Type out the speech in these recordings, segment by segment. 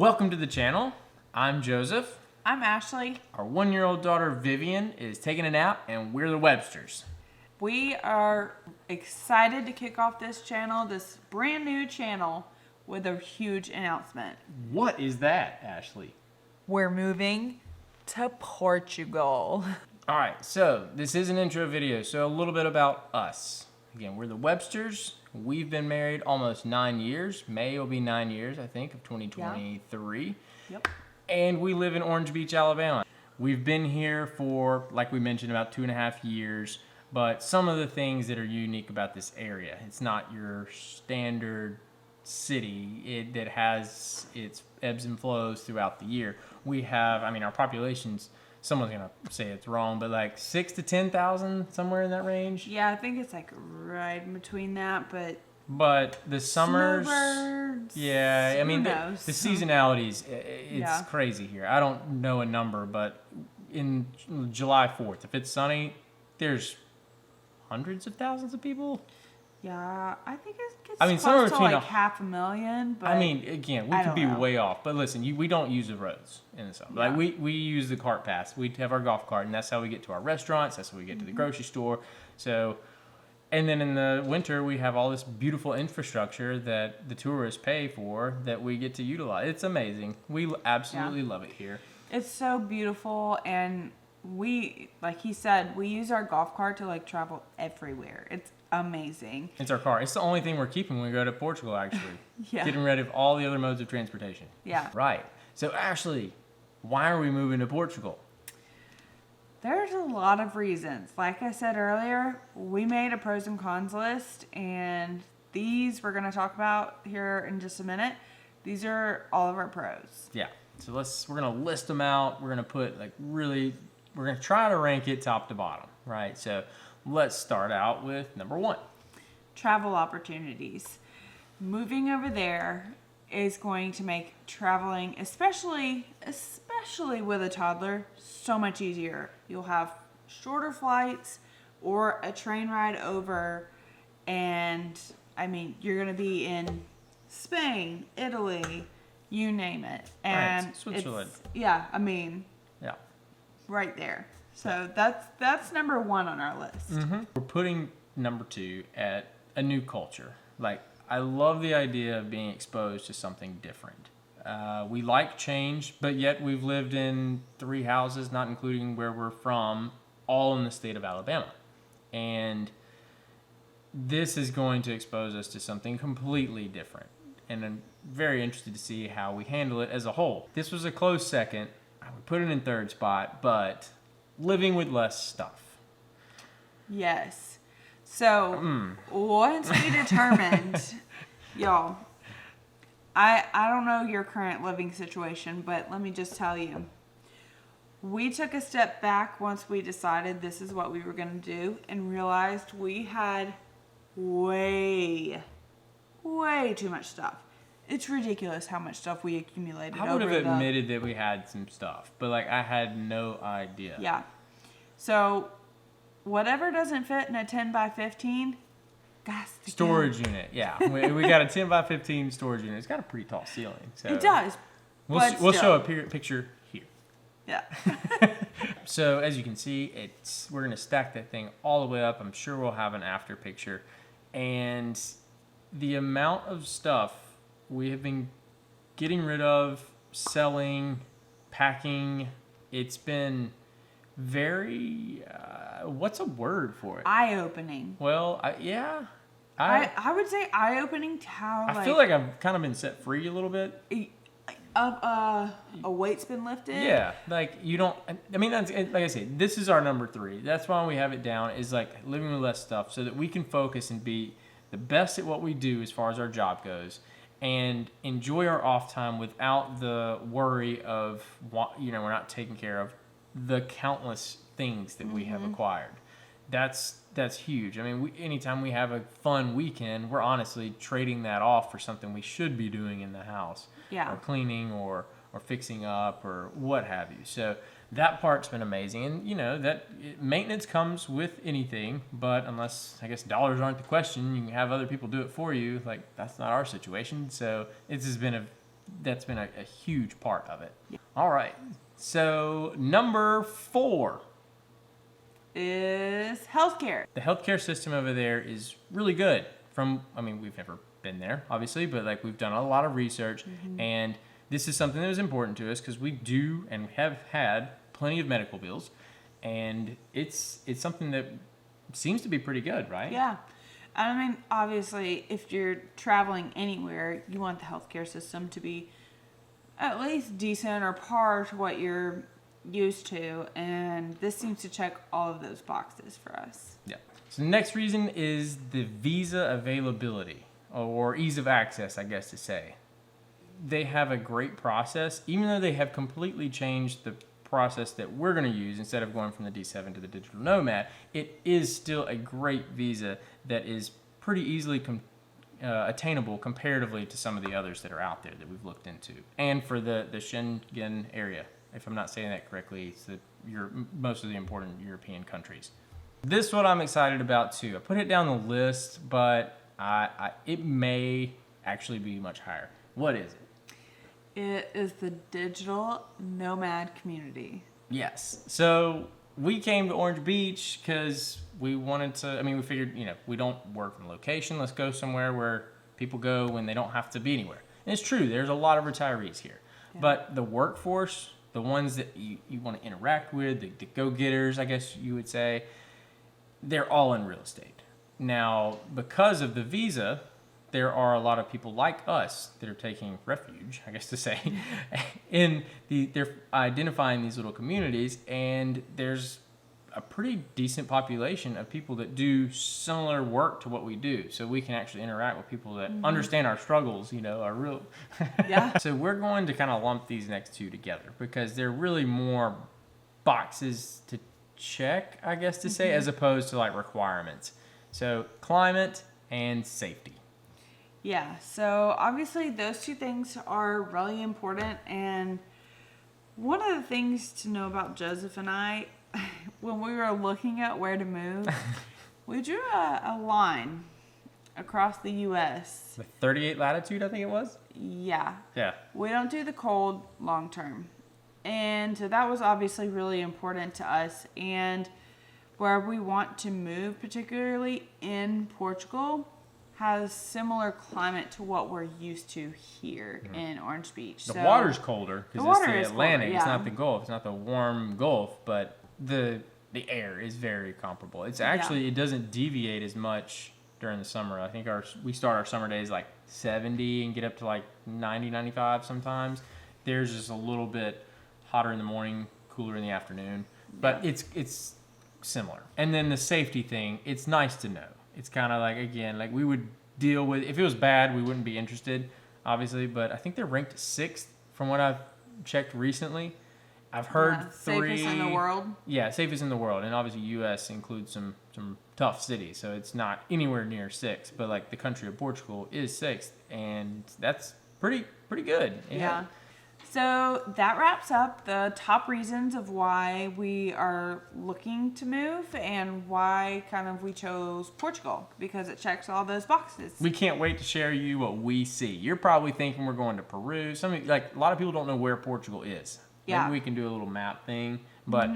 Welcome to the channel. I'm Joseph. I'm Ashley. Our 1-year-old daughter Vivian is taking a nap, and we're the Websters. We are excited to kick off this channel, this brand new channel, with a huge announcement. What is that, Ashley? We're moving to Portugal. All right, so this is an intro video, so a little bit about us. Again, we're the Websters. We've been married almost 9 years. May will be 9 years, I think, of 2023. Yep. And we live in Orange Beach, Alabama. We've been here for, like we mentioned, about 2.5 years. But some of the things that are unique about this area, it's not your standard city that has its ebbs and flows throughout the year. We have, our population's, someone's gonna say it's wrong, but like 6,000 to 10,000, somewhere in that range. Yeah, I think it's like right in between that, but the summers, snowbirds, yeah, the seasonalities, it's Yeah. crazy here. I don't know a number, but in July 4th, if it's sunny, there's hundreds of thousands of people. Yeah, I think it gets somewhere close to between like 500,000. But again, we I could don't be know. way off, but listen, we don't use the roads in the summer. Yeah. Like we use the cart paths. We have our golf cart, and that's how we get to our restaurants. That's how we get to the grocery store. So, and then in the winter, we have all this beautiful infrastructure that the tourists pay for that we get to utilize. It's amazing. We absolutely love it here. It's so beautiful, and we, like he said, we use our golf cart to like travel everywhere. It's amazing. It's our car. It's the only thing we're keeping when we go to Portugal, actually. Yeah. Getting rid of all the other modes of transportation. Yeah. Right. So, Ashley, why are we moving to Portugal? There's a lot of reasons. Like I said earlier, we made a pros and cons list, and these we're going to talk about here in just a minute. These are all of our pros. Yeah. So we're going to list them out. We're going to put we're going to try to rank it top to bottom, right? So let's start out with number 1. Travel opportunities. Moving over there is going to make traveling, especially with a toddler, so much easier. You'll have shorter flights or a train ride over, and you're going to be in Spain, Italy, you name it. And right, Switzerland. Yeah. Right there. So that's number 1 on our list. Mm-hmm. We're putting number 2 at a new culture. I love the idea of being exposed to something different. We like change, but yet we've lived in 3 houses, not including where we're from, all in the state of Alabama. And this is going to expose us to something completely different. And I'm very interested to see how we handle it as a whole. This was a close second. I would put it in 3rd spot, but living with less stuff. Yes. So once we determined, y'all, I don't know your current living situation, but let me just tell you, we took a step back once we decided this is what we were going to do and realized we had way too much stuff. It's ridiculous how much stuff we accumulated. I would have admitted that we had some stuff, but I had no idea. Yeah. So whatever doesn't fit in a 10 by 15, storage unit. Yeah, we got a 10 by 15 storage unit. It's got a pretty tall ceiling. So it does. We'll show a picture here. Yeah. So as you can see, we're gonna stack that thing all the way up. I'm sure we'll have an after picture, and the amount of stuff we have been getting rid of, selling, packing, it's been very, what's a word for it? Eye-opening. Well, I would say eye-opening to how, I feel like I've kind of been set free a little bit. A weight's been lifted. Yeah, you don't, that's, like I say, this is our number 3. That's why we have it down, is living with less stuff so that we can focus and be the best at what we do as far as our job goes, and enjoy our off time without the worry of, we're not taking care of the countless things that we have acquired. That's huge. Anytime we have a fun weekend, we're honestly trading that off for something we should be doing in the house. Yeah. Or cleaning or fixing up or what have you. So that part's been amazing. And, maintenance comes with anything, but unless, I guess, dollars aren't the question, you can have other people do it for you. That's not our situation. So this has been that's been a huge part of it. Yeah. All right. So number 4 is healthcare. The healthcare system over there is really good. We've never been there, obviously, but like we've done a lot of research, and this is something that was important to us because we do and have had plenty of medical bills, and it's something that seems to be pretty good, right? Yeah. I mean, obviously, if you're traveling anywhere, you want the healthcare system to be at least decent or par to what you're used to, and this seems to check all of those boxes for us. Yeah. So the next reason is the visa availability, or ease of access, I guess to say. They have a great process, even though they have completely changed the process that we're going to use. Instead of going from the D7 to the digital nomad, it is still a great visa that is pretty easily attainable comparatively to some of the others that are out there that we've looked into. And for the Schengen area, if I'm not saying that correctly, it's most of the important European countries. This one I'm excited about too. I put it down the list, but it may actually be much higher. What is it? It is the digital nomad community. Yes. So we came to Orange Beach because we wanted to, we figured, we don't work from location. Let's go somewhere where people go when they don't have to be anywhere. And it's true, there's a lot of retirees here. Yeah. But the workforce, the ones that you want to interact with, the go-getters, I guess you would say, they're all in real estate. Now, because of the visa, there are a lot of people like us that are taking refuge, I guess to say, they're identifying these little communities, and there's a pretty decent population of people that do similar work to what we do. So we can actually interact with people that understand our struggles, our real. Yeah. So we're going to kind of lump these next two together because they're really more boxes to check, I guess to say, as opposed to like requirements. So climate and safety. Yeah, so obviously those two things are really important, and one of the things to know about Joseph and I, when we were looking at where to move, we drew a line across the U.S. The 38 latitude, I think it was? Yeah. Yeah. We don't do the cold long term. And so that was obviously really important to us, and where we want to move, particularly in Portugal, has similar climate to what we're used to here in Orange Beach. The water's colder because it's the Atlantic. Colder, yeah. It's not the Gulf. It's not the warm Gulf, but the air is very comparable. It's actually it doesn't deviate as much during the summer. I think we start our summer days like 70 and get up to like 90, 95 sometimes. Theirs is a little bit hotter in the morning, cooler in the afternoon, but it's similar. And then the safety thing, it's nice to know. It's kind of like, again, like we would deal with, if it was bad, we wouldn't be interested, obviously, but I think they're ranked 6th from what I've checked recently. I've heard 3. Safest in the world? Yeah, safest in the world. And obviously U.S. includes some tough cities, so it's not anywhere near 6th, but like the country of Portugal is 6th, and that's pretty good. Yeah. So that wraps up the top reasons of why we are looking to move and why kind of we chose Portugal, because it checks all those boxes. We can't wait to share you what we see. You're probably thinking we're going to Peru. A lot of people don't know where Portugal is. Yeah. Maybe we can do a little map thing, but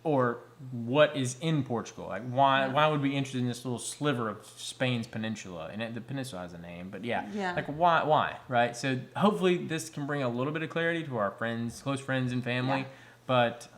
or what is in Portugal? Like why would we be interested in this little sliver of Spain's peninsula? And the peninsula has a name, but like why, right? So hopefully this can bring a little bit of clarity to our friends, close friends and family. But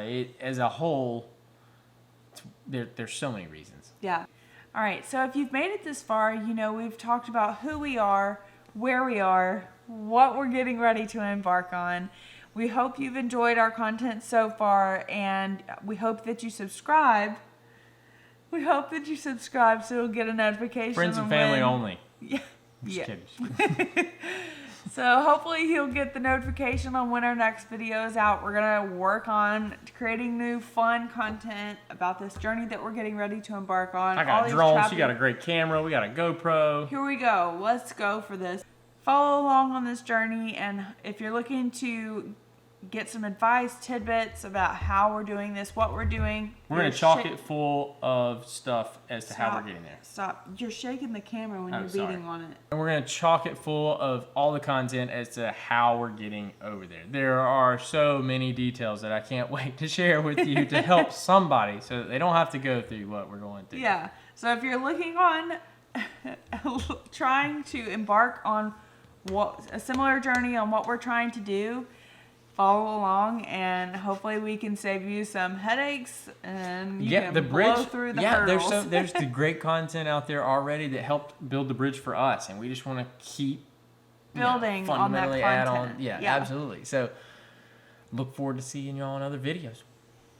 it as a whole, there's so many reasons. Yeah. All right. So if you've made it this far, we've talked about who we are, where we are, what we're getting ready to embark on. We hope you've enjoyed our content so far, and we hope that you subscribe. We hope that you subscribe so you'll get a notification. Friends and family only. Yeah. Just kidding. So hopefully you'll get the notification on when our next video is out. We're going to work on creating new fun content about this journey that we're getting ready to embark on. I got drones. You got a great camera. We got a GoPro. Here we go. Let's go for this. Follow along on this journey, and if you're looking to get some advice, tidbits about how we're doing this, what we're doing. We're going to chalk it full of stuff as to how we're getting there. Stop. You're shaking the camera when you're sorry. beating on it. And we're going to chalk it full of all the content as to how we're getting over there. There are so many details that I can't wait to share with you to help somebody so that they don't have to go through what we're going through. Yeah. So if you're looking on, trying to embark on a similar journey on what we're trying to do, follow along, and hopefully we can save you some headaches and you can blow through the hurdles. There's the great content out there already that helped build the bridge for us, and we just want to keep building on that content. Yeah, absolutely. So look forward to seeing y'all in other videos.